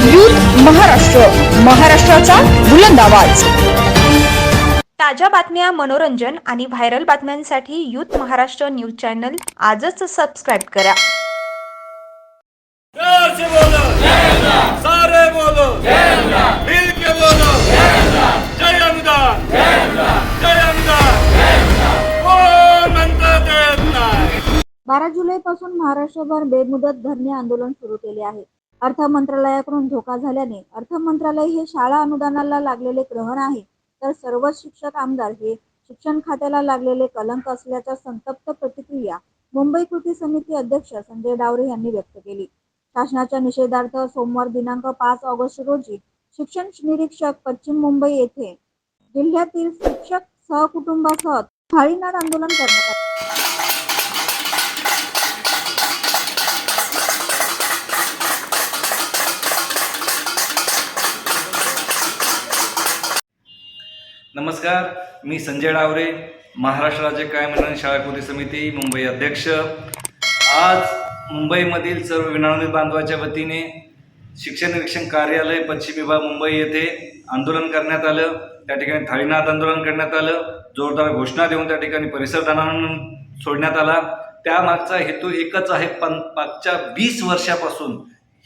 Youth Maharashtra, महाराष्ट्राचा बुलंद आवाज। ताज्या बातम्या, मनोरंजन आणि व्हायरल बातम्यांसाठी यूथ महाराष्ट्र न्यूज चॅनल आजच सबस्क्राइब करा। से बोलो सारे बोलो मिल के बोलो जय अनुदान जय अनुदान कोण म्हणतं देत नाही। 12 जुलैपासून महाराष्ट्रभर बेमुदत धरणे आंदोलन सुरू केले आहे। अर्थ मंत्रालयाकडून धोका झाल्याने अर्थ मंत्रालय हे शाळा अनुदानाला लागलेले ग्रहण आहे, तर सर्व शिक्षक आमदार हे शिक्षण खात्याला लागलेले कलंक असल्याच्या संतप्त प्रतिक्रिया मुंबई कृती समिती अध्यक्ष संजय डावरे यांनी व्यक्त केली। शासनाच्या निषेधार्थ सोमवार दिनांक 5 ऑगस्ट रोजी शिक्षण निरीक्षक पश्चिम मुंबई येथे जिल्ह्यातील शिक्षक सहकुटुंबासह थाळीनाद आंदोलन करण्यात आले। नमस्कार, मी संजय डावरे, महाराष्ट्र राज्य कायम मंडळ शाळा कृती समिती मुंबई अध्यक्ष। आज मुंबईमधील सर्व विनानित बांधवाच्या वतीने शिक्षण निरीक्षण कार्यालय पश्चिम विभाग मुंबई येथे आंदोलन करण्यात आलं। त्या ठिकाणी थाळीनाद आंदोलन करण्यात आलं। जोरदार घोषणा देऊन त्या ठिकाणी परिसर दानानं सोडण्यात आला। त्यामागचा हेतू एकच आहे, मागच्या 20 वर्षापासून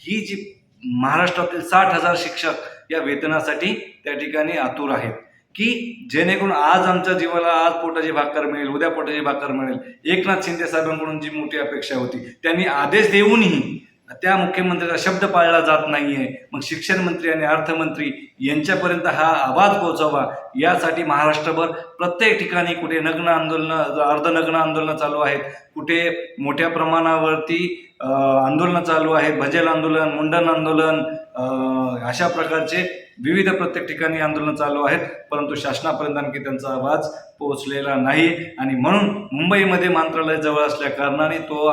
ही जी महाराष्ट्रातील 60,000 शिक्षक या वेतनासाठी त्या ठिकाणी आतुर आहेत की जेणेकरून आज आमच्या जीवाला आज पोटाची भाकर मिळेल, उद्या पोटाची भाकर मिळेल। एकनाथ शिंदे साहेबांकडून जी मोठी अपेक्षा होती, त्यांनी आदेश देऊनही त्या मुख्यमंत्र्याचा शब्द पाळला जात नाहीये। मग शिक्षण मंत्री आणि अर्थमंत्री यांच्यापर्यंत हा आवाज पोहोचावा यासाठी महाराष्ट्रभर प्रत्येक ठिकाणी कुठे नग्न आंदोलन, अर्धनग्न आंदोलनं चालू आहेत, कुठे मोठ्या प्रमाणावरती आंदोलनं चालू आहेत, भजेल आंदोलन, मुंडन आंदोलन, अशा प्रकारचे विविध प्रत्येक ठिकाणी आंदोलन चालू आहेत, परंतु शासनापर्यंत आणखी त्यांचा आवाज पोहोचलेला नाही। आणि म्हणून मुंबईमध्ये मंत्रालय जवळ असल्या कारणाने तो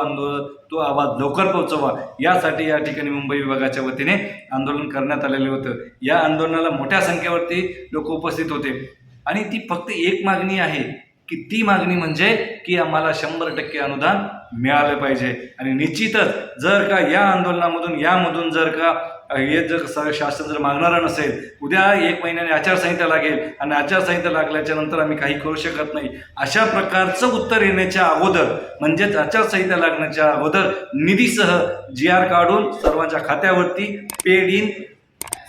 आवाज लवकर पोहोचवा यासाठी या ठिकाणी मुंबई विभागाच्या वतीने आंदोलन करण्यात आलेले होतं। या आंदोलनाला मोठ्या संख्येवरती लोक उपस्थित होते आणि ती फक्त एक मागणी आहे की ती मागणी म्हणजे की आम्हाला 100% अनुदान मिळालं पाहिजे। आणि निश्चितच जर का या आंदोलनामधून यामधून जर का हे जर शासन जर मागणारं नसेल, उद्या 1 महिन्याने आचारसंहिता लागेल आणि आचारसंहिता लागल्याच्या नंतर आम्ही काही करू शकत नाही, अशा प्रकारचं उत्तर येण्याच्या अगोदर म्हणजेच आचारसंहिता लागण्याच्या अगोदर निधीसह GR काढून सर्वांच्या खात्यावरती पेड इन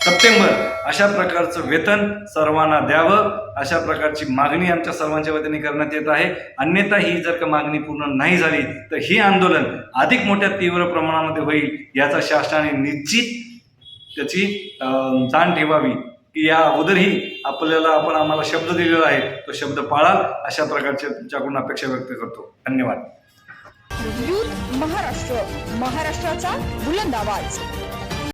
सप्टेंबर अशा प्रकारचं वेतन सर्वांना द्यावं, अशा प्रकारची मागणी आमच्या सर्वांच्या वतीने करण्यात येत आहे। अन्यथा ही जर का मागणी पूर्ण नाही झाली तर ही आंदोलन अधिक मोठ्या तीव्र प्रमाणामध्ये होईल याचा शासनाने निश्चित त्याची जाण ठेवावी की या अगोदरही आपण आम्हाला शब्द दिलेला आहे, तो शब्द पाळाल अशा प्रकारच्या तुमच्याकडून अपेक्षा व्यक्त करतो। धन्यवाद। यूथ महाराष्ट्र, महाराष्ट्राचा बुलंद आवाज।